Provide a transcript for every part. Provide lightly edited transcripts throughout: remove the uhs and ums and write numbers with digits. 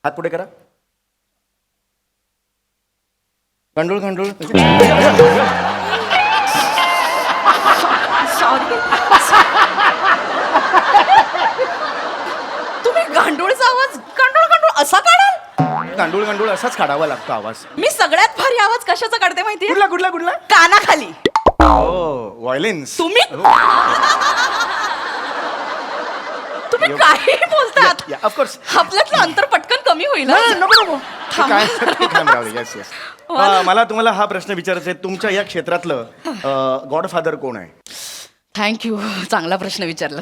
हात पुढे करा. गांडूळ गांडूळ. सॉरी. तुम्ही गांडूळचा आवाज गांडूळ गांडूळ असा काढाल? गांडूळ गांडूळ असाच काढावा लागतो आवाज. मी सगळ्यात भारी आवाज कशाचा काढते माहितीये? कुठला कुठला कुठला? कानाखाली. हो व्हायलेन्स. तुम्ही तुम्ही काही बोलतात. ऑफकोर्स. आपल्यातलं अंतर पटकन कमी होईल. नको नको. थांबा. Yes yes. मला तुम्हाला हा प्रश्न विचारायचा आहे, तुमच्या या क्षेत्रातलं गॉडफादर कोण आहे? थँक्यू, चांगला प्रश्न विचारला.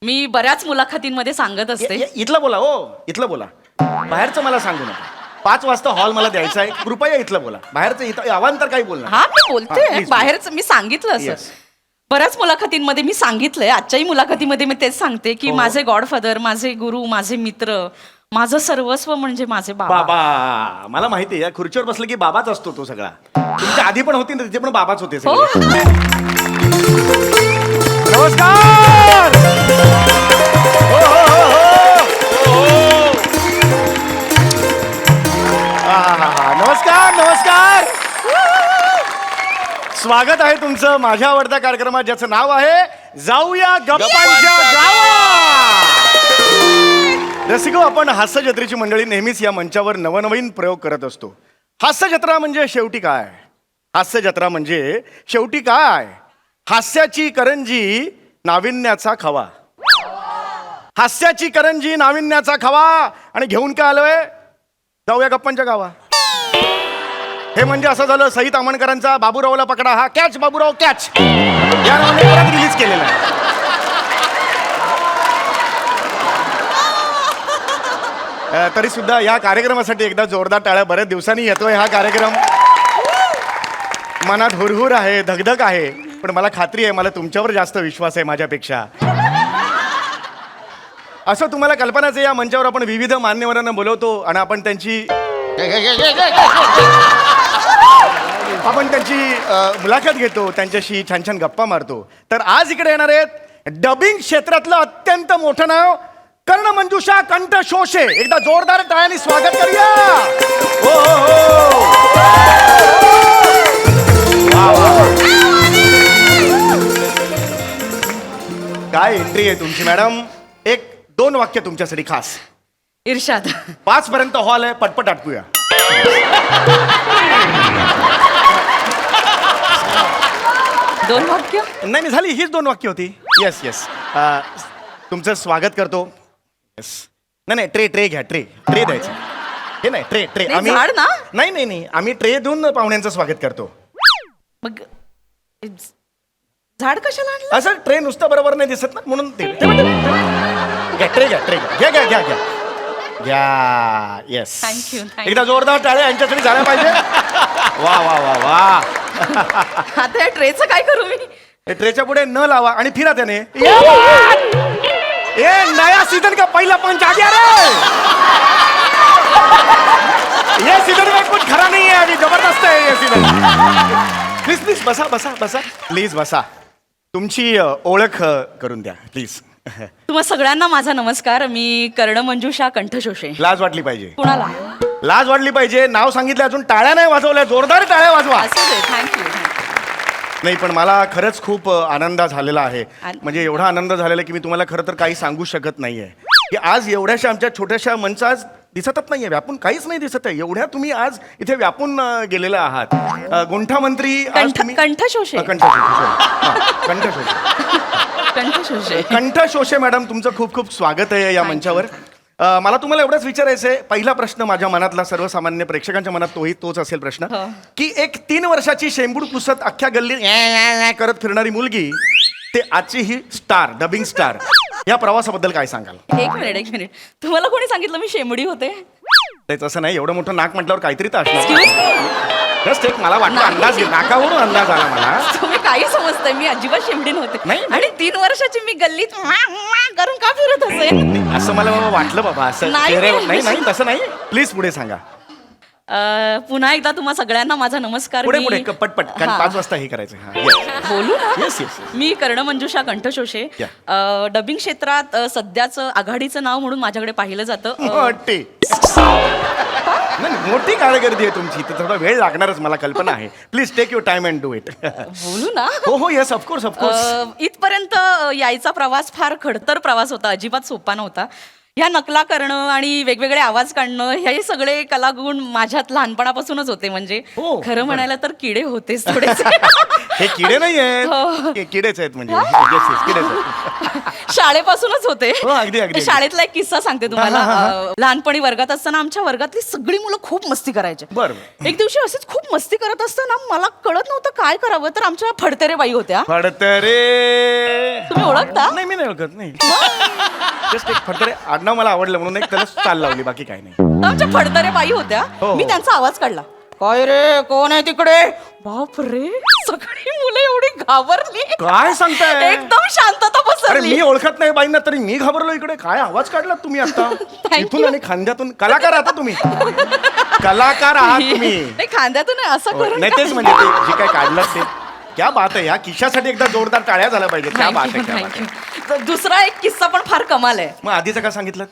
मी बऱ्याच मुलाखतींमध्ये सांगत असते. इथलं बोला. हो इथलं बोला, बाहेरचं मला सांगू नका. 5 वाजता हॉल मला द्यायचा आहे, कृपया इथलं बोला. बाहेरचं इथं अवांतर काही बोलणार. हा मी बोलते. please. बाहेरच मी सांगितलं असं. Yes. बऱ्याच मुलाखतींमध्ये मी सांगितलंय, आजच्याही मुलाखतीमध्ये मी तेच सांगते की हो. माझे गॉडफादर, माझे गुरु, माझे मित्र, माझं सर्वस्व म्हणजे माझे बाबा. बाबा. मला माहिती आहे, या खुर्चीवर बसलं की बाबाच असतो तो सगळा. तुमच्या आधी पण होती ना, तिथे पण बाबाच होते हो. सगळे. नमस्कार. हो, हो, हो, हो. आहाहा. नमस्कार नमस्कार. स्वागत आहे तुमचं माझ्या आवडत्या कार्यक्रमात, ज्याचं नाव आहे जाऊया गप्पांच्या गावात. रसिको, आपण हास्य जत्रेची मंडळी नेहमीच या मंचावर नवनवीन प्रयोग करत असतो. हास्य जत्रा म्हणजे शेवटी काय? हास्य जत्रा म्हणजे शेवटी काय? हास्याची करंजी, नाविन्याचा खवा. हास्याची करंजी, नाविन्याचा खवा. आणि घेऊन काय आलोय? जाऊया गप्पांच्या गावा. हे म्हणजे असं झालं, सईत आमणकरांचा बाबूरावला पकडा हा कॅच, बाबूराव कॅच या नावाने परत रिलीज केलेला आहे. तरी सुद्धा या कार्यक्रमासाठी एकदा जोरदार टाळ्या. बऱ्याच दिवसांनी येतोय हा कार्यक्रम. मनात हुरहुर आहे, धगधग आहे, पण मला खात्री आहे, मला तुमच्यावर जास्त विश्वास आहे माझ्यापेक्षा. असं तुम्हाला कल्पनाच आहे, या मंचावर आपण विविध मान्यवरांना बोलवतो आणि आपण त्यांची मुलाखत घेतो, त्यांच्याशी छान छान गप्पा मारतो. तर आज इकडे येणार आहेत डबिंग क्षेत्रातलं अत्यंत मोठं नाव कर्णमंजुषा कंठशोषे. एकदा जोरदार टाळ्यांनी स्वागत करूया. हो हो हो. वा, वा. काय एंट्री आहे तुमची मॅडम. 1-2 वाक्य तुमच्यासाठी खास. इर्षाद. 5 पर्यंत हॉल आहे, पटपट आटपूया. दोन वाक्य? नाही झाली, हीच 2 वाक्य होती. Yes yes. तुमचं स्वागत करतो. येस. नाही ट्रे घ्या. ट्रे द्यायचं. हे नाही, ट्रे नाही, झाड ना? नाही आम्ही ट्रे देऊन पाहुण्यांचं स्वागत करतो. मग झाड कशाला आणलं? असं ट्रे नुसतं बरोबर नाही दिसत ना, म्हणून ते घ्या. ट्रे घ्या. येस. थँक्यू. एकदा जोरदार टाळ्या यांच्यासाठी झाल्या पाहिजे. वा वा वा वा. आता या ट्रेचं काय करू मी? हे ट्रेच्या पुढे न लावा आणि फिरा त्याने. ये नया सीजन का पहला पंच आ गया रे. ये सीजन में कुछ खरा नहीं है अभी, जबरदस्त है ये सीजन. प्लीज बसा प्लीज बसा. तुमची ओळख करून द्या प्लीज. तुम्हा सगळ्यांना माझा नमस्कार. मी कर्णमंजुषा कंठशोषे. लाज वाटली पाहिजे. कुणाला? लाज वाटली पाहिजे. नाव सांगितलं, अजून टाळ्या नाही वाजवल्या. जोरदार टाळ्या वाजवा. असं दे. थँक्यू. नाही पण मला खरंच खूप आनंद झालेला आहे. म्हणजे एवढा आनंद झालेला की मी तुम्हाला खरं तर काही सांगू शकत नाहीये की आज एवढ्याशा आमच्या छोट्याशा मंचा आज दिसतच नाहीये, व्यापून काहीच नाही दिसत आहे. एवढ्या तुम्ही आज इथे व्यापून गेलेला आहात. गुंठा मंत्री कंठशोषे. कंठशोषे मॅडम, तुमचं खूप खूप स्वागत आहे या मंचावर. मला तुम्हाला एवढंच विचारायचं आहे. पहिला प्रश्न माझ्या मनातला, सर्वसामान्य प्रेक्षकांच्या मनात तोच असेल प्रश्न की एक 3 वर्षाची शेंबूड पुसत अख्ख्या गल्ली करत फिरणारी मुलगी ते आजची ही स्टार, डबिंग स्टार, या प्रवासाबद्दल काय सांगाल? एक मिनिट. तुम्हाला कोणी सांगितलं मी शेंबडी होते? ते तसं नाही, एवढं मोठं नाक म्हटल्यावर काहीतरी तर असणार. Excuse me? जस्ट एक मला वाटलं अंदाज, नाकावरून अंदाज आला मला. तुम्ही काही समजताय, मी अजिबात शेंबडी नव्हते. नाही. आणि 3 वर्षाची मी गल्लीत करून का फिरत असेल? असं मला बाबा वाटलं बाबा. असं नाही, चेहऱ्यावर नाही. नाही तसं नाही. प्लीज पुढे सांगा. पुन्हा एकदा तुम्हा सगळ्यांना माझा नमस्कार. पुढे मी- पुढे पटपट कारण हा. 5 वाजता हे करायचं. हा, yes. बोलू ना. येस येस मी कर्णमंजुषा कंठशोषे. डबिंग क्षेत्रात सध्याचं आघाडीचं नाव म्हणून माझ्याकडे पाहिलं जातं. मोठी नाही, मोठी कारकिर्दी आहे तुमची, तर थोडा वेळ लागणारच, मला कल्पना आहे. Please take your time and do it. बोलू ना. हो हो येस ऑफकोर्स ऑफकोर्स. इथपर्यंत यायचा प्रवास फार खडतर प्रवास होता, अजिबात सोपा नव्हता. ह्या नकला करणं आणि वेगवेगळे आवाज काढणं हे सगळे कलागुण माझ्यात लहानपणापासूनच होते. म्हणजे हो, खरं म्हणायला तर किडे होतेच थोडेसे. हे किडे नाही आहेत, हो. हे किडेच आहेत म्हणजे. Yes, yes, किडेच आहेत. शाळेपासूनच होते. हो, अगदी, अगदी. शाळेतला एक किस्सा सांगते तुम्हाला. लहानपणी वर्गात असताना आमच्या वर्गातली सगळी मुलं खूप मस्ती करायचे. बरं. एक दिवशी असेच खूप मस्ती करत असताना मला कळत नव्हतं काय करावं, तर आमच्या फडतरे बाई होत्या. फडतरे तुम्ही ओळखता? नाही, मी नाही ओळखत. नाही, जस्ट एक फडतरे आडनाव मला आवडलं म्हणून एक त्याला चाल लावली, बाकी काय नाही. आमच्या फडतरे बाई होत्या. हो. मी त्यांचा आवाज काढला, काय रे कोण आहे तिकडे. बाप रे, सगळी मुलं एवढी घाबरली. काय सांगताय? एकदम शांतता अरे पसरली. मी ओळखत नाही बाईंना, तरी मी घाबरलो. इकडे काय आवाज काढला तुम्ही आता. इथून आणि खांद्यातून. कलाकार आहात तुम्ही, कलाकार आहात तुम्ही. नाही, खांद्यातून नाही, असं करून नाही, तेच म्हणजे ते जे काय काढलं ते क्या बात आहे. या किशासाठी एकदा जोरदार टाळ्या झाल्या पाहिजे. क्या बात आहे, क्या बात आहे. दुसरा एक किस्सा पण फार कमाल आहे. मग आधीचं का सांगितलं?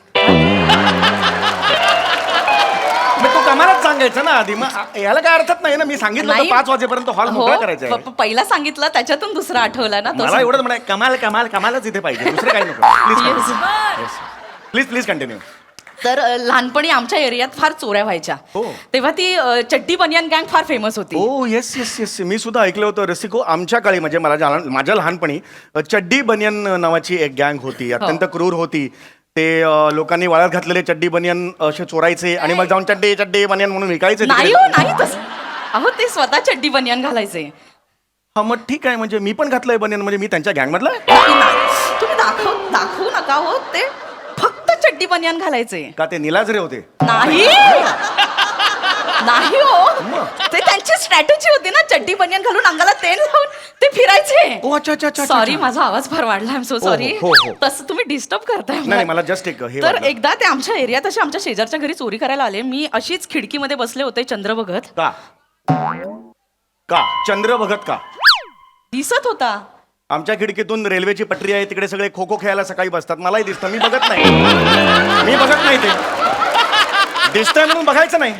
मग तो कमालच सांगायचा ना आधी. मग याला काय अर्थच नाही ना. मी सांगितलं नाही. 5 वाजेपर्यंत हॉल मोकळा करायचा आहे. पहिला सांगितलं, त्याच्यातून दुसरा आठवला ना. मला एवढंच म्हणाय, कमाल कमाल कमालच इथे पाहिजे, दुसरं काही नको. Please please continue. तर लहानपणी आमच्या एरियात फार चोऱ्या व्हायच्या. हो. तेव्हा ती चड्डी बनियान गँग फार फेमस होती. ओ येस येस येस, मी सुद्धा ऐकलं होतं रसिको. आमच्या काळी म्हणजे माझ्या लहानपणी चड्डी बनियन नावाची एक गँग होती, अत्यंत क्रूर होती. ते लोकांनी वाळत घातलेले चड्डी बनियन असे चोरायचे आणि मग जाऊन चड्डी चड्डी बनियन म्हणून विकायचे. नाही हो, नाही तसं. अहो, ते स्वतः चड्डी बनियान घालायचे. हा मग ठीक आहे, म्हणजे मी पण घातलंय बनियन, म्हणजे मी त्यांच्या गँग मधला. तुम्ही दाखवू नका हो. ते फक्त चड्डी बनियान घालायचे. का ते निलाजरे होते? नाही नाही हो, ते त्यांची स्ट्रॅटेजी होती ना. चड्डी बनियान घालून अंगाला तेल लावून ते फिरायचे. ओ अच्छा अच्छा अच्छा. सॉरी, माझा आवाज फार वाढला. I am so sorry. हो, हो. तसं तुम्ही डिस्टर्ब करताय मला. नाही, मला जस्ट एक हे तर वाटलं. एकदा ते आमच्या एरियात असे आमच्या शेजारच्या घरी चोरी करायला आले. मी अशीच खिडकीमध्ये बसले होते, चंद्र बघत. का का चंद्र बघत का? दिसत होता. आमच्या खिडकीतून रेल्वेची पटरी आहे, तिकडे सगळे खो खो खेळायला सकाळी बसतात. मलाही दिसतं, मी बघत नाही. मी बघत नाही. ते दिसतंय म्हणून बघायचं नाही.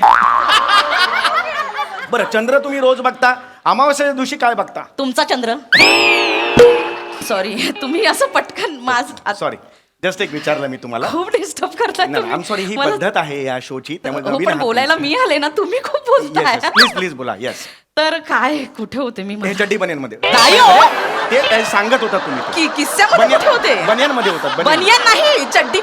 बरं, चंद्र तुम्ही रोज बघता, अमावस्येच्या दिवशी काय बघता? तुमचा चंद्र. सॉरी, तुम्ही असं पटकन सॉरी, जस्ट एक विचारलं मी तुम्हाला. खूप डिस्टर्ब करताय नाही, आय एम सॉरी, ही पद्धत आहे या शोची, त्यामुळे हो, नवीन पण आहात बोलायला तुम्ही. मी आले ना, तुम्ही खूप बोलताय. प्लीज प्लीज बोला. येस. तर काय, कुठे होते मी? हे चड्डी बनियन मध्ये नाही हो. ते काय सांगत होता तुम्ही? किस्स्यामध्ये कुठे होते? बनियन मध्ये होतात. बनियन नाही, चड्डी.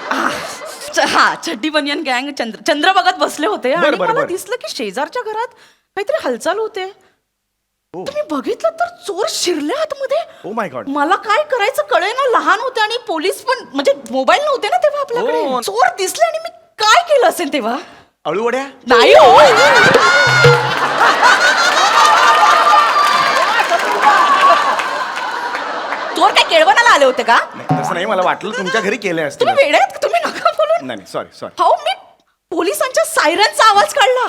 हा, चड्डी बनियन गँग चंद्र बघत बसले होते आणि बरं, मला बरं. दिसलं की शेजारच्या घरात काहीतरी हालचाल होते. हो. तुम्ही बघितलं तर चोर शिरले आतमध्ये. Oh my God. मला काय करायचं कळे ना. लहान होते आणि पोलीस पण, म्हणजे मोबाईल नव्हते ना तेव्हा आपल्याकडे. हो. चोर दिसले आणि मी काय केलं असेल तेव्हा? अळूवड्या? नाही हो. चोर काय केळवणाला आले होते का? नाही, तसं नाही, मला वाटलं तुमच्या घरी केले असतील. तुम्ही वेडे आहेत का? तुम्ही नका बोलू. नाही सॉरी सॉरी. हो, मी पोलिसांच्या सायरनचा आवाज काढला.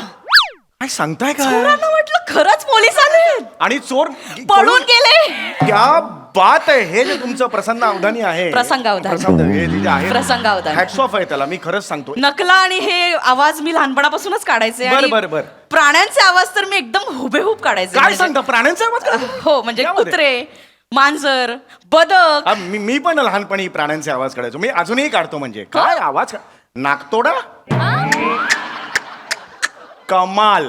काय सांगताय का? चोरांना वाटलं खरंच पोलीस आले आणि चोर पळून गेले. क्या बात आहे. हे जे तुमचं प्रसन्न अवधानी आहे, प्रसंगावधान. हे जे आहे, प्रसंगावधान. हॅट्स ऑफ आहे त्याला, मी खरंच सांगतो. नकला आणि हे आवाज मी लहानपणापासूनच काढायचे. बर आणि बर बर. प्राण्यांचे आवाज तर मी एकदम हुबेहूब काढायचे. काय म्हणजे- सांगता? प्राण्यांचा आवाज काढता? हो, म्हणजे त्यामध्ये? कुत्रे, मांजर, बदक. मी पण लहानपणी प्राण्यांचे आवाज काढायचो. मी अजूनही काढतो. म्हणजे काय आवाज? नाकतोडा, कमाल,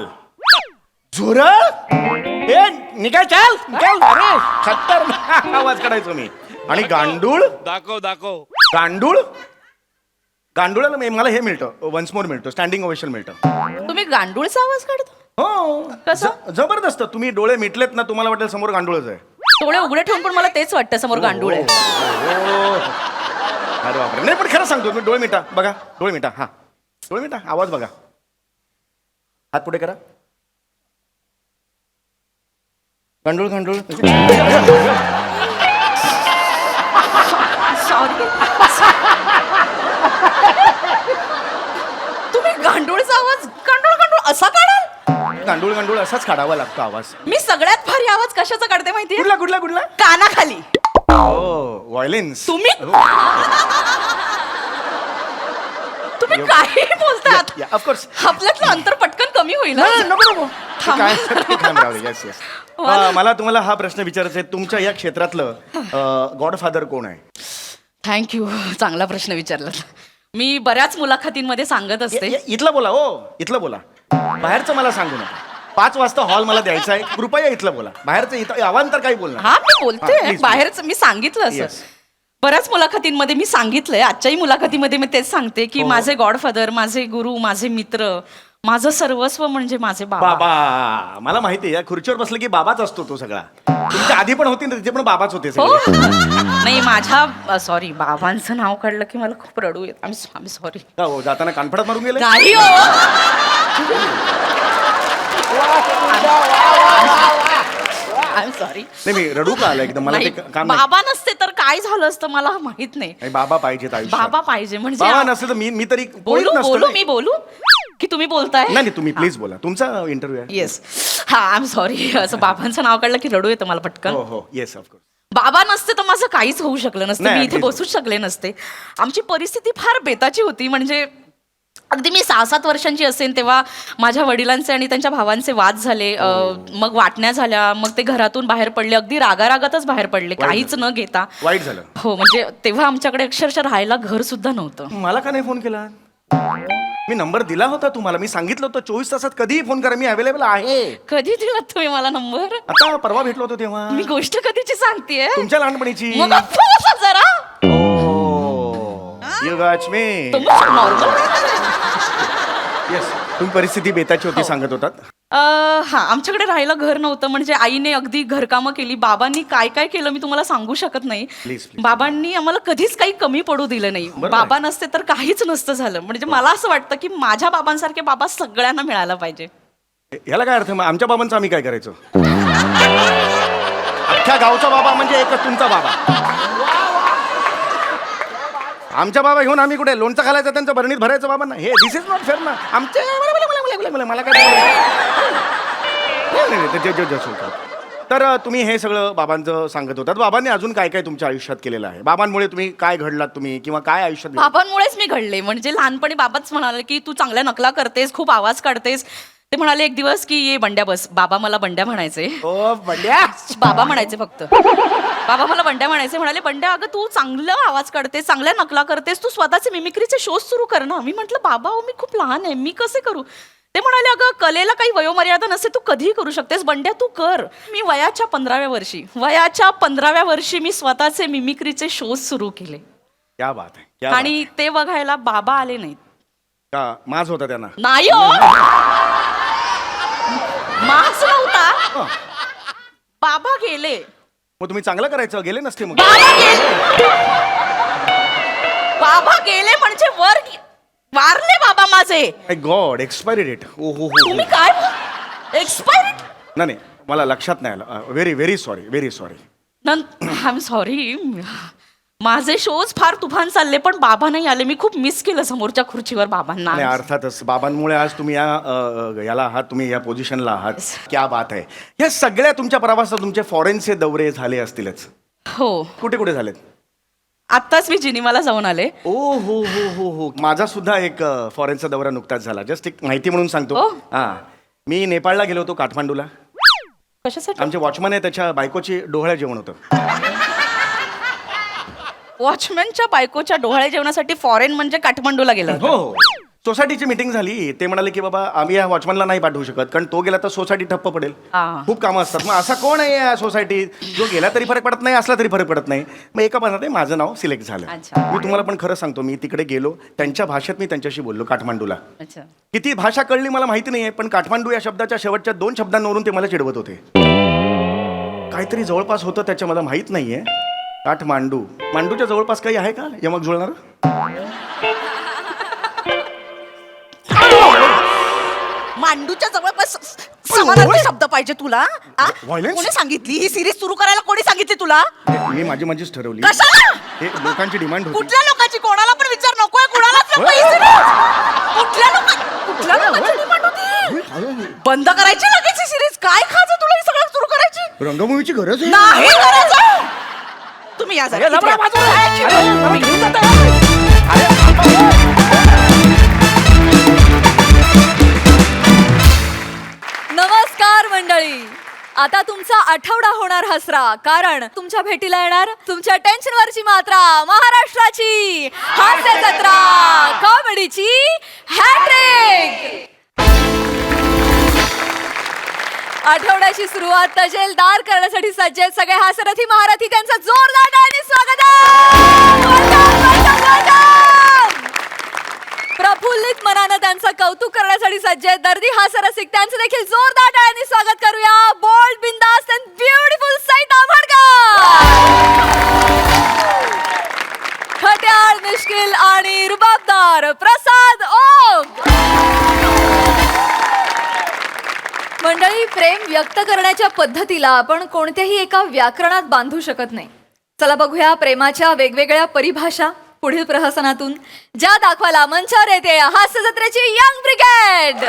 झुरळ, ए निघाय, चल चल. अरे खतरनाक आवाज काढायचो मी. आणि गांडूळ. दाखव. गांडूळ, गांडुळाला मला हे मिळतं, वन्स मोर मिळतं, स्टँडिंग ओवेशन मिळतं. तुम्ही गांडूळचा आवाज काढता? हो. कसं? जबरदस्त. तुम्ही डोळे मिटलेत ना, तुम्हाला वाटेल समोर गांडूळच आहे. डोळे उघडे ठेवून पण मला तेच वाटतं समोर गांडूळ आहे. हो. अरे बापरे. नाही, पण खरं सांगतो मी. डोळे मिटा, बघा, डोळे मिटा. हा, डोळे मिटा, आवाज बघा. हात पुढे करा. गांडूळ गांडूळ. सॉरी. तुम्ही गांडूळचा आवाज गांडूळ गांडूळ असा काढाल? गांडूळ गांडूळ असाच काढावा लागतो आवाज. मी सगळ्यात भारी आवाज कशाचा काढते माहितीये? कुठला कुठला कुठला? कानाखाली. हो व्हायलेन्स. तुम्ही काही बोलतात. ऑफकोर्स आपल्यातलं अंतर पटकन कमी होईल. नको नको थांब. Yes yes. मला तुम्हाला हा प्रश्न विचारायचा आहे, तुमच्या या क्षेत्रातलं गॉडफादर कोण आहे? थँक्यू, चांगला प्रश्न विचारला. मी बऱ्याच मुलाखतींमध्ये सांगत असते. इथलं बोला हो, इथलं बोला. बाहेरचं मला सांगू नका. 5 वाजता हॉल मला द्यायचा आहे, कृपया इथलं बोला. बाहेरचं इथं अवांतर काही बोलणार. हा मी बोलते. please. बाहेरच मी सांगितलं असं. Yes. बऱ्याच मुलाखतींमध्ये मी सांगितलंय. आजच्याही मुलाखतीमध्ये मी तेच सांगते की माझे गॉडफादर, माझे गुरु, माझे मित्र, माझं सर्वस्व म्हणजे माझे बाबा. बाबा मला माहिती आहे, या खुर्चीवर बसलं की बाबाच असतो तो सगळा. तुमच्या आधी पण होती ना, तिथे पण बाबाच होते हो. सगळे. नाही माझ्या सॉरी बाबांचं नाव काढलं की मला खूप रडू येत. आम्ही सॉरी. का हो, जाताना कानफडात मारून गेले? नाही हो. I am sorry. नाही मी रडू का आलं एकदम, मला ते काम नाही. बाबा नसते तर काय झालं असतं मला माहित नाही. नाही, बाबा पाहिजेत आयुष्यात. बाबा पाहिजे म्हणजे बाबा नसते तर मी तरी कोणीच बोलू नसतो बोलू ना. मी बोलू की तुम्ही बोलताय? नाही तुम्ही प्लीज बोला, तुमचा इंटरव्ह्यू आहे. येस. हा आय एम सॉरी. असं बाबांचं नाव काढलं की रडू येतं मला पटकन. हो हो येस ऑफकोर्स. बाबा नसते तर माझं काहीच होऊ शकलं नसतं. नाही, मी इथे please. बसूच शकले नसते. आमची परिस्थिती फार बेताची होती. म्हणजे अगदी मी 6-7 वर्षांची असेल तेव्हा माझ्या वडिलांचे आणि त्यांच्या भावांचे वाद झाले. मग वाटण्या झाल्या. मग ते घरातून बाहेर पडले. अगदी रागारागातच बाहेर पडले, काहीच न घेता. वाईट झालं. हो म्हणजे तेव्हा आमच्याकडे अक्षरशः राहायला घर सुद्धा नव्हतं. मला का नाही फोन केला? मी नंबर दिला होता तुम्हाला, मी सांगितलं होतं 24 तासात कधीही फोन करा, मी अवेलेबल आहे. कधी दिला तुम्ही मला नंबर? आता परवा भेटलो होतो तेव्हा. मी गोष्ट कधीची सांगतेय? तुमच्या लहानपणीची. मग गप्प बसा जरा. You got me. Yes. तुम्ही परिस्थिती बेताची होती सांगत होतात. हा आमच्याकडे राहायला घर नव्हतं. म्हणजे आईने अगदी घरकामं केली. बाबांनी काय काय केलं मी तुम्हाला सांगू शकत नाही. Please, please. बाबांनी आम्हाला कधीच काही कमी पडू दिलं नाही. बरोबर बाबा नसते तर काहीच नसतं झालं. म्हणजे मला असं वाटतं की माझ्या बाबांसारखे बाबा सगळ्यांना मिळायला पाहिजे. याला काय अर्थ? मग आमच्या बाबांचं आम्ही काय करायचो? अख्ख्या गावचा बाबा म्हणजे एकच तुमचा बाबा. आमच्या बाबा घेऊन आम्ही कुठे लोणचं घालायचं, त्यांचं भरणीत भरायचं बाबांना? हे दिस इज नॉट फेअर ना. आमचे मला काय तर तुम्ही हे सगळं बाबांचं सांगत होतात. बाबांनी अजून काय काय तुमच्या आयुष्यात केलेलं आहे? बाबांमुळे तुम्ही काय घडलात तुम्ही, किंवा काय आयुष्यात? बाबांमुळेच मी घडले. म्हणजे लहानपणी बाबाच म्हणाले की तू चांगल्या नकला करतेस, खूप आवाज काढतेस. ते म्हणाले एक दिवस की ये बंड्या बस. बाबा मला बंड्या म्हणायचे. ओ बंड्या. बाबा म्हणायचे फक्त. बाबा मला बंड्या म्हणायचे. म्हणाले बंड्या अगं तू चांगला आवाज काढतेस, चांगल्या नकला करतेस, तू स्वतःचे मिमिक्रीचे शोज सुरू कर ना. मी म्हटलं बाबा मी खूप लहान आहे, मी कसे करू? ते म्हणाले अगं कलेला काही वयोमर्यादा नसते, तू कधीही करू शकतेस, बंड्या तू कर. मी वयाच्या 15व्या वर्षी मी स्वतःचे मिमिक्रीचे शोज सुरू केले. क्या बात आहे, क्या बात आणि ते बघायला बाबा आले नाहीत. का माज होता त्यांना? नाही हो, मास नव्हता. हं. बाबा गेले. मग तुम्ही चांगलं करायचं, गेले नसते मग? बाबा गेले म्हणजे वारले बाबा माझे. God, expiry date. ओ हो हो. तुम्ही काय एक्सपायरी? नाही मला लक्षात नाही आलं. Very very sorry, very sorry. I am sorry. माझे शोज फार तुफान चालले पण बाबा नाही आले. मी खूप मिस केलं समोरच्या खुर्चीवर बाबांना. नाही अर्थातच बाबांमुळे आज तुम्ही याला आहात, तुम्ही या पोझिशनला आहात. क्या बात आहे. या सगळ्या तुमच्या प्रवासात तुमचे फॉरेनचे दौरे झाले असतीलच. हो. कुठे कुठे झालेत? आत्ताच मी जिनिवाला जाऊन आले. ओ हो हो हो हो. माझा सुद्धा एक फॉरेनचा दौरा नुकताच झाला. जस्ट एक माहिती म्हणून सांगतो. ओ. हा मी नेपाळला गेलो होतो, काठमांडूला. कशासाठी? आमचे वॉचमन आहे, त्याच्या बायकोची डोहाळे जेवण होतं. वॉचमॅनच्या बायकोच्या डोहाळे जेवणासाठी फॉरेन म्हणजे काठमांडूला गेला होता? हो. सोसायटीची मीटिंग झाली. ते म्हणाले की बाबा आम्ही या वॉचमनला नाही पाठवू शकत, कारण तो गेला तर सोसायटी ठप्प पडेल. खूप कामं असतात. मग असा कोण आहे या सोसायटीत जो गेला तरी फरक पडत नाही, असला तरी फरक पडत नाही? मग एका भाषेत माझं नाव सिलेक्ट झालं. अच्छा. मी तुम्हाला पण खरं सांगतो, मी तिकडे गेलो, त्यांच्या भाषेत मी त्यांच्याशी बोललो, काठमांडूला. अच्छा. किती भाषा कळली मला माहिती नाहीये, पण काठमांडू या शब्दाच्या शेवटच्या 2 शब्दांवरून ते मला चिडवत होते. काहीतरी जवळपास होतं त्याच्या, मला माहित नाहीये. काठमांडू, मांडूच्या जवळपास काही आहे का यमक जुळणार? मांडूच्या जवळपास समानार्थी शब्द पाहिजे तुला? Violence? कोणी सांगितली ही सिरीज सुरू करायला? कोणी सांगितली तुला? मी माझीच ठरवली. कशाला? हे लोकांची डिमांड होती. कुठल्या लोकांची? कोणाला पण विचार. नकोय कुणालाच नको ही series. कुठल्या लोकांची डिमांड होती? बंद करायची लगेच सिरीज. काय खायचं तुला ही सगळं सुरू करायची? रंगभूमीची गरज आहे. नाही गरज. तुम्ही या जरा. लवडा बाजूला. मी घेऊन जातो. नमस्कार मंडळी. आता तुमचा आठवडा होणार हसरा, कारण तुमच्या भेटीला येणार तुमच्या टेन्शनवरची मात्रा, महाराष्ट्राची हास्य जत्रा, कॉमेडीची हॅट्रिक. आठवड्याची सुरुवात तजेलदार करण्यासाठी सज्ज आहेत सगळे हास्यरथी महारथी. त्यांचं जोरदार टाळ्यांनी स्वागत आहे. Welcome, welcome, welcome. प्रफुल्लित मनानं त्यांचं कौतुक करण्यासाठी सज्ज आहेत दर्दी हास्यरसिक. त्यांचं देखील जोरदार टाळ्यांनी स्वागत करूया. बोल्ड, बिंदास अँड ब्युटिफुल सई ताम्हणकर. खट्याळ, मिश्किल आणि रुबाबदार प्रसाद ओक. मंडळी, प्रेम व्यक्त करण्याच्या पद्धतीला आपण कोणत्याही एका व्याकरणात बांधू शकत नाही. चला बघूया प्रेमाच्या वेगवेगळ्या परिभाषा पुढील प्रहसनातून, ज्या दाखवायला मंचावर येते हास्य जत्रेची यंग ब्रिगेड.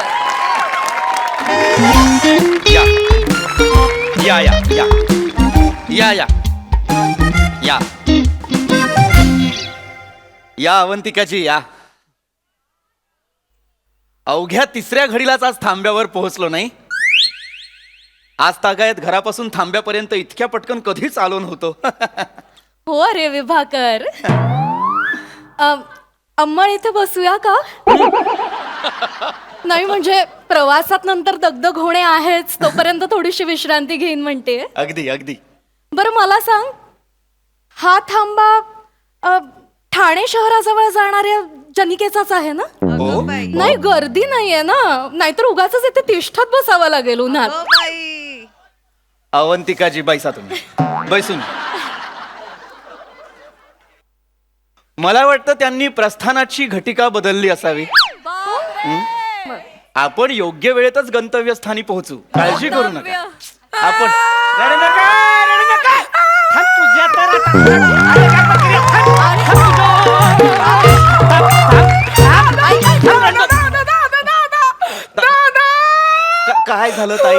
या या या या या या या अवंतिकाची या. अवघ्या तिसऱ्या घडीलाच आज थांब्यावर पोहोचलो नाही. आज तागायत घरापासून थांब्यापर्यंत इतक्या पटकन कधीच आलो नव्हतो. हो रे विभाकर. अंमळ इथे बसूया का? नाही म्हणजे प्रवासात नंतर दगदग होणे आहेच, तोपर्यंत थोडीशी विश्रांती घेईन म्हणते. अगदी अगदी. बरं मला सांग, हा थांबा ठाणे शहराजवळ जाणाऱ्या जनिकेचाच आहे ना? हो नाही गर्दी नाहीये ना, नाहीतर उगाच इथे तिष्ठत बसावं लागेल उन्हात. अवंतिकाजी बैसा तुम्ही, बैसून. मला वाटतं त्यांनी प्रस्थानाची घटिका बदलली असावी. आपण योग्य वेळेतच गंतव्यस्थानी पोहोचू, काळजी करू नका. आपण रडू नका, रडू नका. थांब तुझ्या तर काय झालं ताई?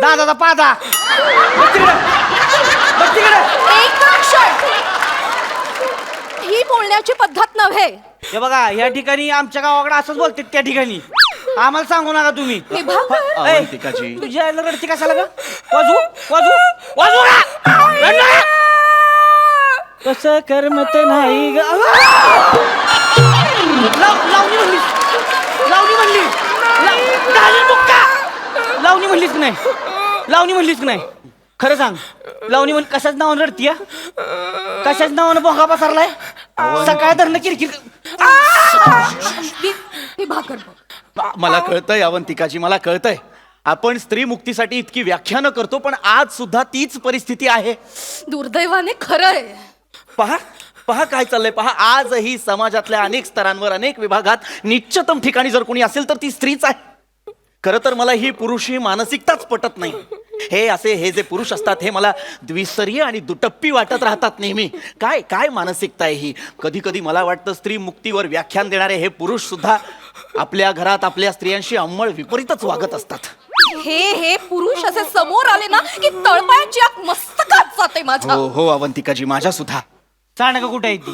दादाचा पादा. ही बोलण्याची पद्धत नव्हे. हे बघा, या ठिकाणी आमच्या गावाकडे असंच बोलतात. त्या ठिकाणी आम्हाला सांगू नका तुम्ही. अवंतिकाजी तुझ्या आईला रडती कशाला ग? वाजू वाजू वाजू ना. कसं करमत नाही ग. लावणी म्हणलीस, लावणी म्हणली, लावणी म्हणलीस की नाही? लावणी म्हणलीस की नाही? खरं सांग, लावणी म्हण कशाच नावानं रडती? कशाच नावानं भोंगा पसरलाय? सकाळ धरणं किरकिर. मला कळतंय अवंतिकाजी, मला कळतंय. आपण स्त्री मुक्तीसाठी इतकी व्याख्यानं करतो, पण आज सुद्धा तीच परिस्थिती आहे. दुर्दैवाने खरंय. पहा पहा काय चाललंय. पहा, आजही समाजातल्या अनेक स्तरांवर, अनेक विभागात निश्चितम ठिकाणी जर कोणी असेल तर ती स्त्रीच आहे. खरं तर मला ही पुरुष ही मानसिकताच पटत नाही. हे जे पुरुष असतात हे मला द्विस्तरीय आणि दुटप्पी वाटत राहतात नेहमी. काय काय मानसिकता आहे ही. कधी कधी मला वाटतं स्त्री मुक्तीवर व्याख्यान देणारे हे पुरुष सुद्धा आपल्या घरात आपल्या स्त्रियांशी अंमळ विपरीतच वागत असतात. हे पुरुष असे समोर आले ना की तळपायाची आग मस्तकात जाते माझ्या. हो हो अवंतिकाजी, माझ्या सुद्धा. सांडग कुठं आहे ती?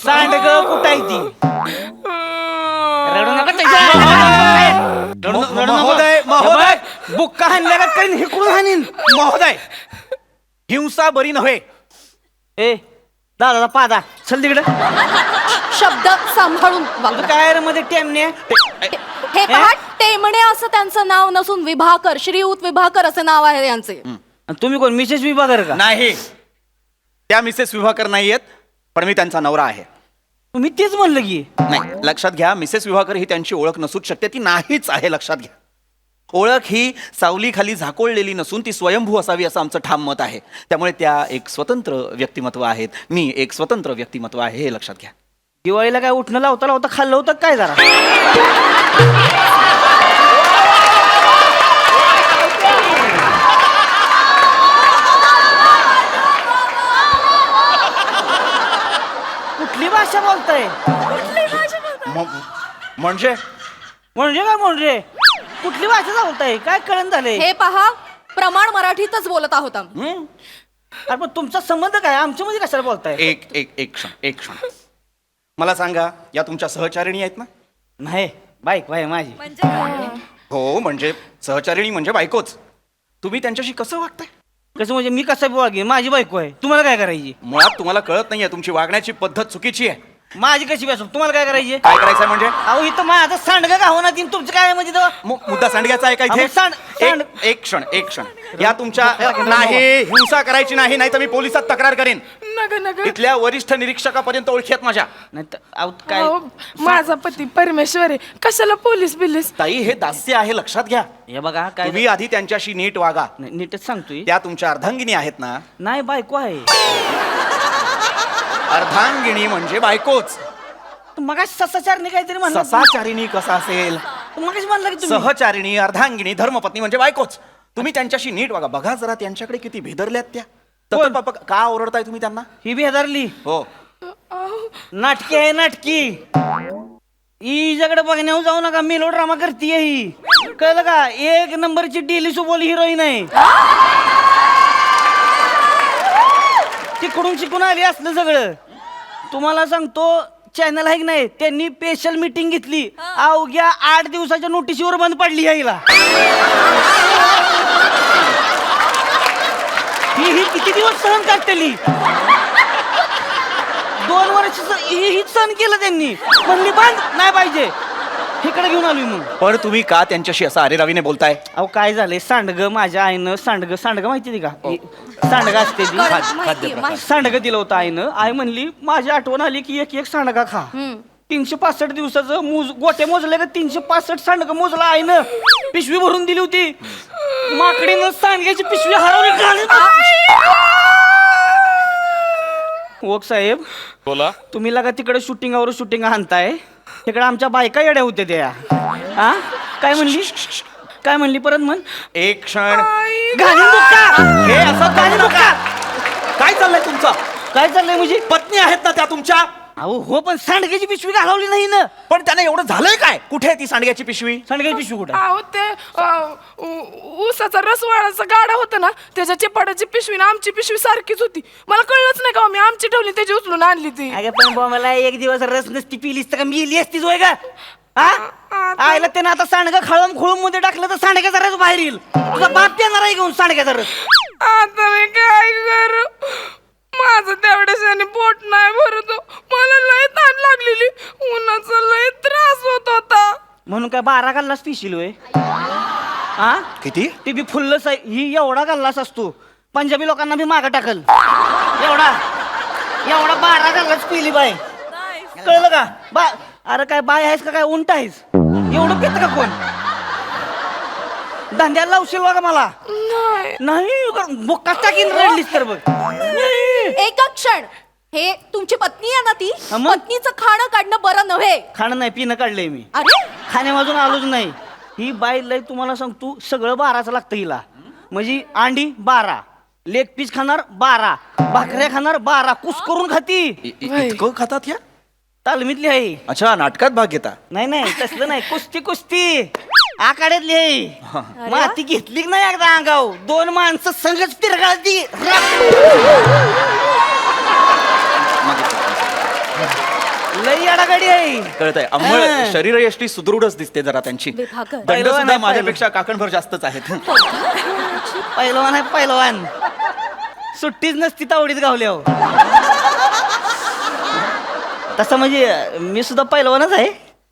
सांडग कुठं आहे ती? रडू नका. महोदय, महोदय, बुक्का हाणल्या का काही हिकडून हाणीन. महोदय, हिंसा बरी नव्हे. ए दादा पादा चल तिकडे. शब्द सांभाळून वागा. काय मध्ये टेमने. हे पहा, टेमणे असं त्यांचं नाव नसून विभाकर, श्रीयुत विभाकर असे नाव आहे यांचे. तुम्ही कोण, मिसेस विभागर का? नाही, त्या मिसेस विभाकर नाहीयेत, पण मी त्यांचा नवरा आहे. मी तेच म्हणलं की. नाही, लक्षात घ्या, मिसेस विभाकर ही त्यांची ओळख नसूच शकते. ती नाहीच आहे, लक्षात घ्या. ओळख ही सावलीखाली झाकोळलेली नसून ती स्वयंभू असावी असं आमचं ठाम मत आहे. त्यामुळे त्या एक स्वतंत्र व्यक्तिमत्व आहेत. मी एक स्वतंत्र व्यक्तिमत्व आहे, हे लक्षात घ्या. दिवाळीला काय उठणं लावता लावता खाल्लं होतं काय जरा? कुठली भाषा बोलताय? म्हणजे म्हणजे काय म्हणजे कुठली भाषा बोलताय काय कळण झालंय हे पहा प्रमाण मराठीतच बोलत आहोत आम्ही. अरे पण तुमचा संबंध काय आमच्यामध्ये कशाला बोलताय एक क्षण मला सांगा, या तुमच्या सहचारिणी आहेत ना? नाही बाईक आहे माझी. म्हणजे काय? हो, म्हणजे सहचारिणी म्हणजे बायकोच. तुम्ही त्यांच्याशी कसं वागताय? कसं म्हणजे मी कसं वागेन माझी बायको आहे तुम्हाला काय करायची मुळात तुम्हाला कळत नाहीये, तुमची वागण्याची पद्धत चुकीची आहे. माझी कशी बसव तुम्हाला काय करायची काय करायचंय म्हणजे? अहो इथं माझं सांडगं का होणार तीन तुमचं काय आहे म्हणजे तेव्हा? मुद्दा सांडग्याचा आहे का हा, इथे? मग सांड- एक क्षण या तुमच्या नाही, हिंसा करायची नाही तर मी पोलिसात तक्रार करेन. नग नग इथल्या वरिष्ठ निरीक्षकापर्यंत ओळखी आहेत माझ्या. नाही तर अहो, काय अहो, माझा पती परमेश्वर आहे, कशाला पोलीस बिलीस. ताई, हे दास्य आहे, लक्षात घ्या. हे बघा काय तुम्ही आधी त्यांच्याशी नीट वागा. नाही, नीटच सांगतोय त्या तुमच्या अर्धांगिनी आहेत ना? नाही बायको आहे अर्धांगिनी म्हणजे बायकोच. मग ससाचारने काहीतरी म्हणलं ससाचारिणी कसा असेल? मग म्हणलं की तुम्ही सहचारिणी, अर्धांगिनी, धर्मपत्नी म्हणजे बायकोच. तुम्ही त्यांच्याशी नीट वागा. बघा जरा त्यांच्याकडे किती भेदरल्यात त्या. तर बाबा, का ओरडताय तुम्ही त्यांना? ही बेदारली हो, नाटकी आहे नाटकी हिच्याकडे बघण्यावर जाऊ नका मेलो ड्रामा करतीये ही कळलं का एक नंबरची डेली सोबोल हिरोईन आहे तिकडून शिकून आली असलं सगळं तुम्हाला सांगतो चॅनल आहे की नाही त्यांनी स्पेशल मीटिंग घेतली अवघ्या 8 दिवसाच्या नोटीसीवर बंद पडली यायला ही किती दिवस सहन करतेली 2 वर्ष हीच सहन केलं त्यांनी म्हणली बंद नाही पाहिजे इकडे घेऊन आलोय मग पण तुम्ही का त्यांच्याशी असं अरेरावीने बोलताय? अहो काय झालंय सांडगं माझ्या आईनं सांडगं माहिती का सांडगं असते ती कळलं, माहितीये, माहिती. सांडगं दिलं होतं आईनं आई म्हणली माझी आठवण आली की एक सांडगा खा 365 दिवसाचं गोटे मोजले का 365 सांडगं मोजलं आईनं पिशवी भरून दिली होती माकडीनं सांडग्याची पिशवी हरवली ओक साहेब बोला. तुम्ही लगा तिकडे शूटिंग आणताय तिकडे आमच्या बायका येड्या होत्या त्या हा काय म्हणली परत म्हण एक क्षण. घालीन बुक्का. हे असं घालीन बुक्का. काय चाललंय तुमचं? काय चाललंय म्हणजे पत्नी आहेत ना त्या तुमच्या? अहो हो पण सांडग्याची पिशवी घालवली नाही ना पण त्याने एवढं झालंय काय? कुठे आहे ती सांडग्याची पिशवी? सांडग्याची पिशवी कुठे अहो ते ऊसाचा रसवाडाचा गाडा होता ना, त्याच्या चिपाडाची पिशवी ना आमची पिशवी सारखीच होती. मला कळलंच नाही का, मी आमची ठेवली त्याची उचलून आणली ती. अगं पण बुवा, मला एक दिवस रस नसती पिलीस तर का मिली असतीच होय का हा आईला त्यानं आता सांडगं खोळूम मध्ये टाकलं तर सांडग्याचा रस बाहेर येईल तुझा बाप येणार आहे घेऊन सांडग्याचा रस आता मी काय करू? माझं तेवढ्याशाने पोट नाही भरत हो. मला लय ताण लागलेली, उन्हाचा लय त्रास होत होता. म्हणून काय 12 गल्लास पिशील होय हा किती? ते बी फुल्लस आहे ही एवढा गल्लास असतो पंजाबी लोकांना बी मागं टाकल एवढा 12 गल्लास पिली बाय कळलं का अरे काय बाय आहेस का काय उंट आहेस एवढं पित का कोण धंद्याला लावशील बघा मला नाही बुक्काच टाकीन रडलीस तर बघ एक क्षण हे तुमची पत्नी आहे ना ती हा मग? पत्नीचं खाणं काढणं बरं नव्हे. खाणं नाही पिणं काढलंय मी अरे खाण्यावाजून आलोच नाही ही बाई लय तुम्हाला सांगतो सगळं 12चं लागतं हिला म्हणजे अंडी 12 लेग पीस खाणार 12 भाकऱ्या खाणार 12 कुस करून खाती इतकं खातात ह्या? तालमीतली आहे अच्छा, नाटकात भाग घेता? नाही तसलं नाही कुस्ती आखाड्यातली आहे माती घेतली की नाही एकदा अंगाव 2 माणसं संगच तिरगाळती लई अडागाडी आहे कळतंय. अंमळ शरीर यष्टी सुदृढच दिसते जरा त्यांची. विभागत. दंड पहिलवान सुद्धा आहे, माझ्यापेक्षा काकणभर जास्तच आहेत. पहिलवान आहे पहिलवान सुट्टीच नसती तावडीत गावल्यावर तसं म्हणजे मी सुद्धा पहिलवानच आहे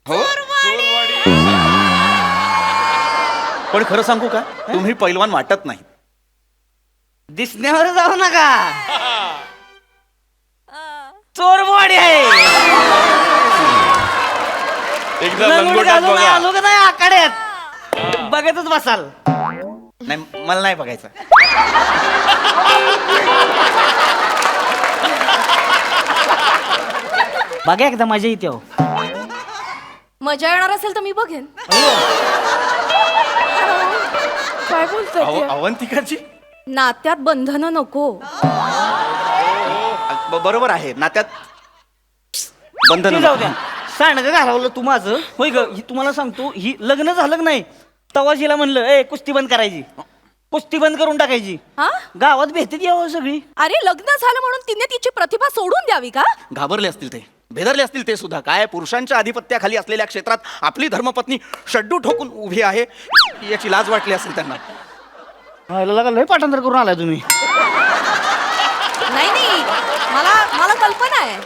हो, पण खरं सांगू का, तुम्ही पैलवान वाटत नाही. दिसण्यावर जाऊ नका चोर बॉडी आहे एकदा लंगोट लंगोटात घालून बघा. आलो का नाही आखाड्यात बघतच बसाल नाही, मला नाही बघायचं. बघा एकदा मजा येते हो. मजा येणार असेल तर मी बघेन. काय बोलताय ते? अवंतिकाची नात्यात बंधनं नको. बरोबर आहे, नात्यात बंधन ते जाऊ द्या सांडगं घालवलं तू माझं होय ग ही तुम्हाला सांगतो ही लग्न झालं का नाही तवा हिला म्हणलं ए कुस्ती बंद करायची कुस्ती बंद करून टाकायची हा गावात भेटत यावं सगळी अरे लग्न झालं म्हणून तिने तिची प्रतिभा सोडून द्यावी का घाबरले असतील ते बेदरले असतील ते सुद्धा काय पुरुषांच्या आधिपत्याखाली असलेल्या क्षेत्रात आपली धर्मपत्नी शड्डू ठोकून उभी आहे याची लाज वाटली असेल त्यांना. व्हायला लागा लय पाठांतर करून आलाय तुम्ही नाही मला कल्पना आहे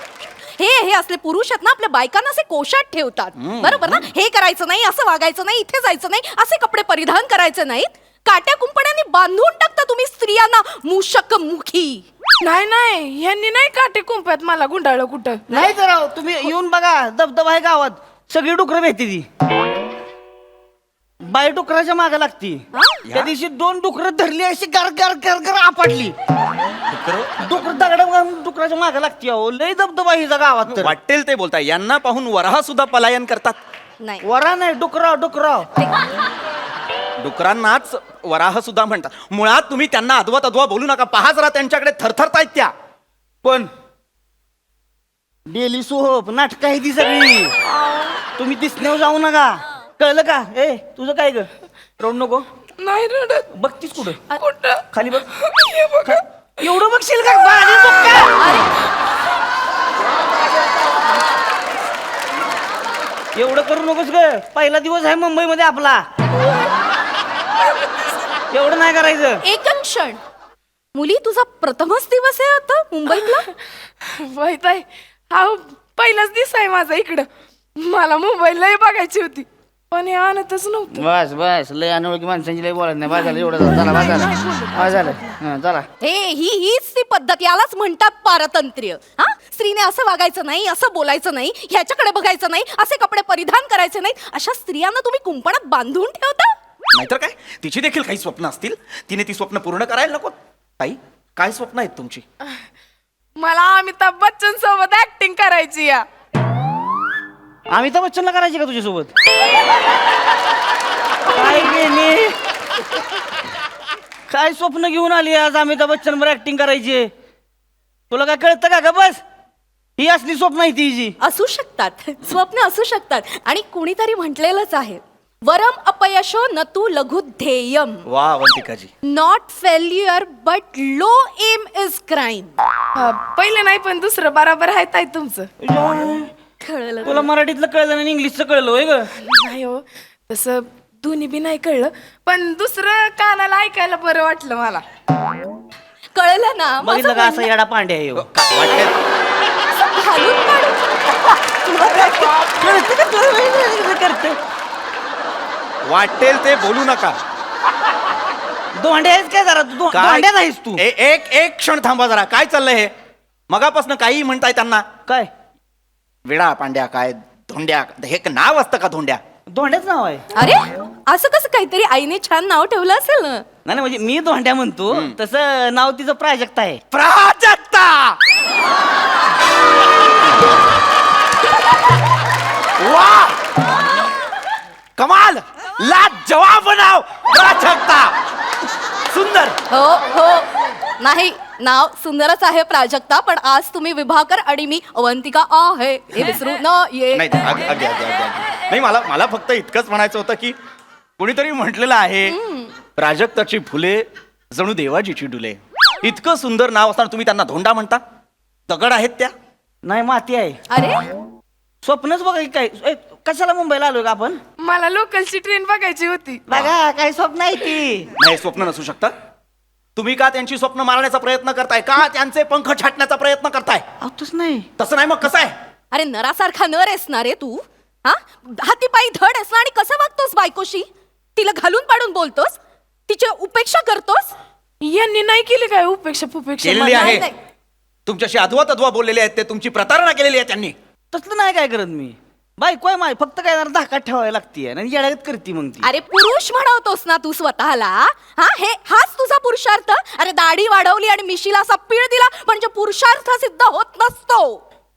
हे असले पुरुष आहेत ना आपल्या बायकांना असे कोशात ठेवतात बरोबर ना हे करायचं नाही असं वागायचं नाही इथे जायचं नाही असे कपडे परिधान करायचे नाहीत काट्या कुंपड्यांनी बांधून टाकता तुम्ही स्त्रियांना मूषक मुखी नाही ह्यांनी नाही काटे कुंपात मला गुंडाळलं कुठं. नाही तर राव, तुम्ही येऊन बघा धबधबा आहे गावात सगळी डुकरं भेटते ती बाई डुकराच्या मागे लागती त्या दिवशी 2 डुकरं धरली अशी गर गर गर गर आपटली डुकर दगड घालून डुकराच्या मागे लागती अहो लय धबधबा हिचा गावात तर वाटेल ते बोलताय यांना पाहून वराह सुद्धा पलायन करतात. नाही वरा नाही डुकराव डुकरांनाच वराह सुद्धा म्हणतात. मुळात तुम्ही त्यांना अद्वा तद्वा बोलू नका. पहा जरा त्यांच्याकडे थरथरतायत त्या. पण डेली सोहप नाटक आहे ती सगळी तुम्ही दिसण्यावर जाऊ नका कळलं का ए तुझं काय ग रडू नको नाही रडत. बघतीस कुठं कुठं खाली बघ हे बघा. एवढं बघशील का बाळाने बघ का? एवढं करू नकोस ग पहिला दिवस आहे मुंबईमध्ये आपला एवढं नाही करायचं. एक क्षण मुली तुझा प्रथमच दिवस आहे आता मुंबईतला माहित आहे हा पहिलाच दिवस आहे माझा इकडं. मला मुंबईला बघायची होती पण हे आणतच नव्हतं. बस लय अनोळखी माणसांची लय बोलत नाही बाजाला एवढं झालं चला हीच ती पद्धत यालाच म्हणतात पारतंत्र्य हा स्त्रीने असं वागायचं नाही असं बोलायचं नाही ह्याच्याकडे बघायचं नाही असे कपडे परिधान करायचे नाही अशा स्त्रियांना तुम्ही कुंपणात बांधून ठेवता. नाहीतर काय तिची देखील काही स्वप्न असतील. तिने ती स्वप्न पूर्ण करायला नको. ताई काय स्वप्न आहेत तुमची? मला अमिताभ बच्चन सोबत ऍक्टिंग करायची या. अमिताभ बच्चनला करायची का तुझ्यासोबत काय गेली काय स्वप्न घेऊन आली आज अमिताभ बच्चन वर ऍक्टिंग करायची तुला काय कळतं का ग बस ही असली स्वप्न आहे तिची असू शकतात स्वप्न असू शकतात आणि कुणीतरी म्हटलेलंच आहे वरम अपयशो न तू लघु ध्येयम वा अवंतिकाजी. Not failure but low aim is crime. पहिलं नाही पण दुसरं बरोबर आहे ताई तुमचं. कळलं तुला मराठीतलं कळलं आणि इंग्लिशचं कळलं होय ग नाही हो तसं दोन्ही बी नाही कळलं पण दुसरं कानाला ऐकायला बरं वाटलं मला. कळलं ना बघितलं का असा येडा पांडे आहे ह्यो. वाटेल घालून करते वाटेल ते बोलू नका. दोंडे आहेस काय जरा तू काय? दोंड्यात आहेस तू एक क्षण थांबा जरा. काय चाललंय हे? मगापासून काही म्हणताय त्यांना काय विडा पांड्या काय धोंड्या हे नाव असतं का धोंड्या? दोंड्याच नाव आहे अरे असं कसं काहीतरी आईने छान नाव ठेवलं असेल ना. नाही म्हणजे मी दोंड्या म्हणतो तसं नाव तिचं प्राजक्ता आहे. प्राजक्ता. वा कमाल लाजवाब नाव प्राजक्ता. सुंदर. हो नाही नाव सुंदरच आहे प्राजक्ता पण आज तुम्ही विभाकर आणि मी अवंतिका आहे हे विसरू न ये. नाही अगदी नाही मला फक्त इतकंच म्हणायचं होतं की कोणीतरी म्हटलेलं आहे प्राजक्ताची फुले जणू देवाजीची डुले. इतकं सुंदर नाव असताना तुम्ही त्यांना धोंडा म्हणता. दगड आहेत त्या. नाही माती आहे. अरे स्वप्नच बघा की काय ए, कशाला मुंबईला आलोय का आपण मला लोकलची ट्रेन बघायची होती. बघा काय स्वप्न आहे ती नाही स्वप्न नसू शकतात. तुम्ही का त्यांची स्वप्न मारण्याचा प्रयत्न करताय का त्यांचे पंख छाटण्याचा प्रयत्न करताय? तसं नाही तसं नाही मग कसं आहे? अरे नरासारखा नर आहेस ना रे तू हा हातीपायी धड आहेस ना आणि कसं वागतोस बायकोशी तिला घालून पाडून बोलतोस तिची उपेक्षा करतोस. यांनी नाही केली काय उपेक्षा केलेली आहे. तुमच्याशी अधवा तद्वा बोललेले आहेत ते तुमची प्रतारणा केलेली आहे त्यांनी. तसलं नाही काय करत मी बायको आहे माय फक्त काय जरा धाकात ठेवायला लागते आणि येड्यागत करते मग ती. अरे पुरुष म्हणवतोस ना तू स्वतःला हा हाच तुझा पुरुषार्थ. अरे दाढी वाढवली आणि मिशीला असा पीळ दिला म्हणजे पुरुषार्थ सिद्ध होत नसतो.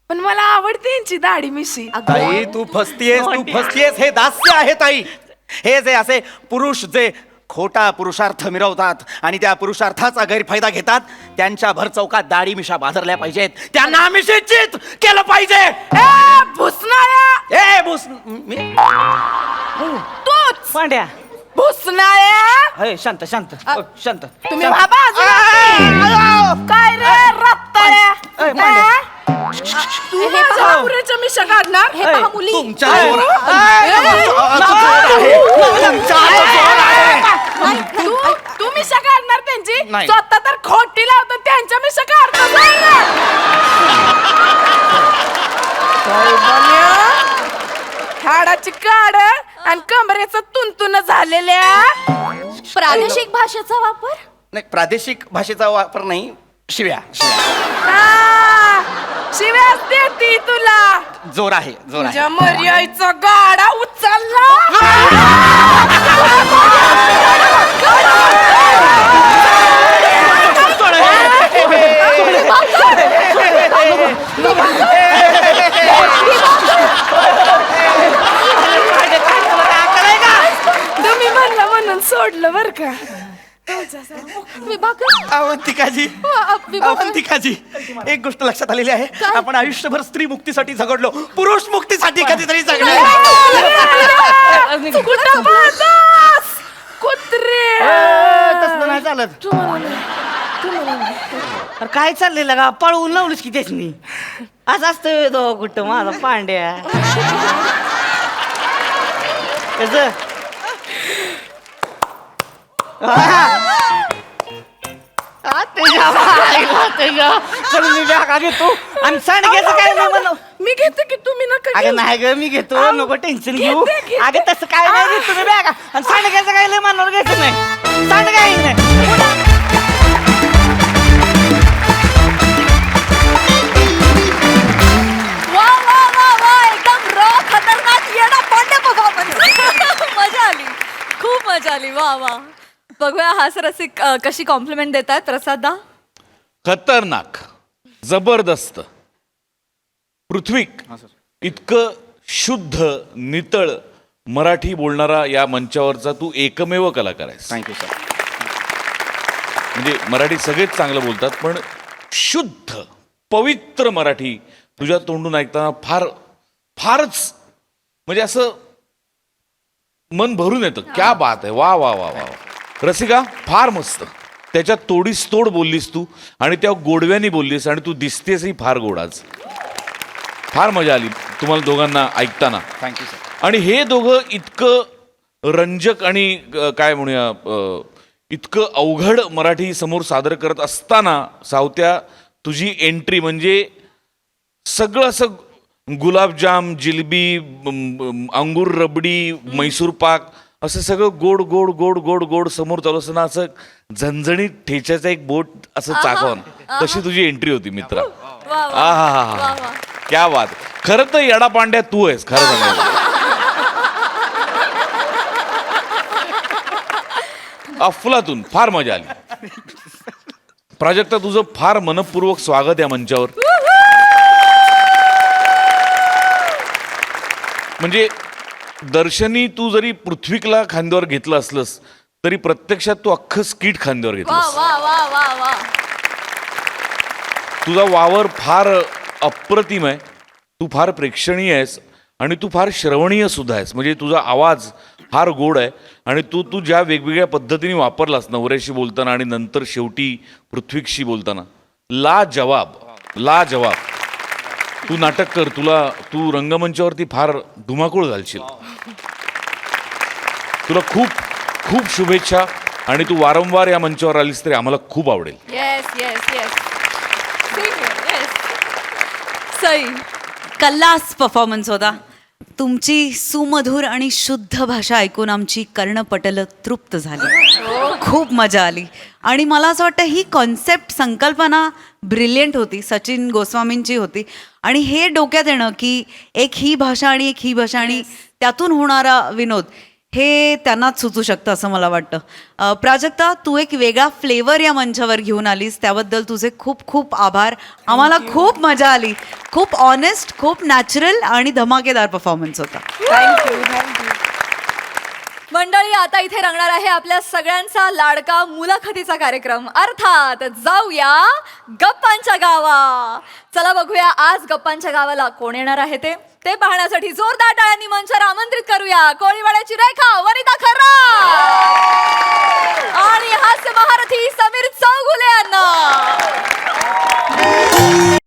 पण मला आवडते यांची दाढी मिशी. ताई तू फसतीयस हे दास्य आहे ताई. हे जे असे पुरुष जे खोटा पुरुषार्थ मिरवतात आणि त्या पुरुषार्थाचा गैरफायदा घेतात, त्यांच्या भर चौकात दाढी मिशा बाजरल्या पाहिजेत, त्यांना मिशीचित केलं पाहिजे. भुसनाळ्या ए भूस मी तूच पांड्या भुसनाळ्या अय शांत शांत शांत तुम्ही बाबा काय रे रत्ताळ्या अय, पांड्या. तू माझ्या पुरेच्या मिशा काढणार हे पहा मुली तुमच्या जोर- तू मिशा काढणार त्यांची नाही. स्वतः तर खोटी लावतो त्यांच्या मिशा काढतो हाडाची काड आणि कमरेचं तुंतुन झालेल्या प्रादेशिक भाषेचा वापर नाही, प्रादेशिक भाषेचा वापर नाही, शिव्या शिव्याच देती तुला जोर आहे, जोर आहे. तुझ्या मर्याईचा गाडा उचलला तुम्ही म्हणला म्हणून सोडलं बर का विभाकर अवंतिकाजी, विभाकर अवंतिकाजी, एक गोष्ट लक्षात आलेली आहे, आपण आयुष्यभर स्त्री मुक्तीसाठी झगडलो, पुरुष मुक्तीसाठी कधीतरी जगलो. कुठं पाहतोस कुत्रे तसलं नाही चालत. अरे काय चाललेलं का पळवून लावलीस की त्याचनी असं असतं दो कुठं माझा पांड्या कसं घेतो आणि सांडग्याचं काय नाही म्हणू. मी घेते की तुम्ही नका अगं घेऊ. नाही ग मी घेतो नको टेन्शन घेऊ घेते, घेते. अगं तसं काय नाही घेत तुम्ही बॅगा आणि सांडग्याचं काय लय मानवर घ्यायचं नाही सांडगाई नाही वा वा वा वा एकदम रॉ खतरनाक येडा पांड्या परफॉर्मन्स मजा आली खूप मजा आली वा वा बघूया हास्यरसिक कशी कॉम्प्लिमेंट देतात प्रसादा खतरनाक, जबरदस्त, पृथ्वीक इतकं शुद्ध नितळ मराठी बोलणारा या मंचावरचा तू एकमेव कलाकार आहेस. Thank you sir. म्हणजे मराठी सगळेच चांगलं बोलतात, पण शुद्ध पवित्र मराठी तुझ्या तोंडून ऐकताना फारच म्हणजे असं मन भरून येतं. क्या बात आहे, वा वा वा वा. रसिका फार मस्त, त्याच्यात तोडीस तोड बोललीस तू आणि त्या गोडव्यानी बोललीस आणि तू दिसतेसही फार गोड आज. फार मजा आली तुम्हाला दोघांना ऐकताना. Thank you sir. आणि हे दोघं इतकं रंजक आणि काय म्हणूया इतकं अवघड मराठी समोर सादर करत असताना सावत्या तुझी एंट्री म्हणजे सगळं असं गुलाबजाम, जिलबी, अंगूर रबडी, मैसूर पाक असं सगळं गोड गोड गोड गोड गोड समोर चालू असताना असं झणझणीत ठेच्याचं एक बोट असं चाकवून तशी तुझी एंट्री होती मित्रा. वा वा आहा, क्या बात. खरं तर येडा पांड्या तू आहेस खरं सांगायचं. अफलातून फार मजा आली. प्राजक्ता तुझं फार मनपूर्वक स्वागत या मंचावर. म्हणजे दर्शनी तू जरी पृथ्वीकला खांद्यावर घेतलं असलंस तरी प्रत्यक्षात तू अख्खं स्किट खांद्यावर वा घेतलंस. वा वा वा वा तुझा वावर फार अप्रतिम आहे, तू फार प्रेक्षणीय आहेस आणि तू फार श्रवणीय सुद्धा आहेस. म्हणजे तुझा आवाज फार गोड आहे आणि तू ज्या वेगवेगळ्या पद्धतीने वापरलास नवऱ्याशी बोलताना आणि नंतर शेवटी पृथ्वीशी बोलताना, ला जवाब. तू नाटक कर, तू रंगमंचावरती फार धुमाकूळ घालशील. तुला खूप खूप शुभेच्छा आणि तू वारंवार या मंचावर आलीस तरी आम्हाला खूप आवडेल. येस येस येस सई कल्लास परफॉर्मन्स होता. तुमची सुमधुर आणि शुद्ध भाषा ऐकून आमची कर्णपटलं तृप्त झाली. खूप मजा आली आणि मला असं वाटतं ही कॉन्सेप्ट संकल्पना ब्रिलियंट होती, सचिन गोस्वामींची होती. आणि हे डोक्यात येणं की एक ही भाषा आणि एक ही भाषा आणि त्यातून होणारा विनोद हे त्यांनाच सुचू शकतं असं मला वाटतं. प्राजक्ता, तू एक वेगळा फ्लेवर या मंचावर घेऊन आलीस, त्याबद्दल तुझे खूप खूप आभार. आम्हाला खूप मजा आली. खूप ऑनेस्ट, खूप नॅचरल आणि धमाकेदार परफॉर्मन्स होता. Thank you thank you. मंडळी, आता इथे रंगणार आहे आपल्या सगळ्यांचा लाडका मुलाखतीचा कार्यक्रम, अर्थात जाऊया गप्पांच्या गावा. चला बघूया आज गप्पांच्या गावाला कोण येणार आहे ते पाहण्यासाठी जोरदार टाळ्यांनी मंचावर आमंत्रित करूया कोळीवाड्याची रेखा, वनिता खर्रा आणि हास्य महारथी समीर चौगुले यांना.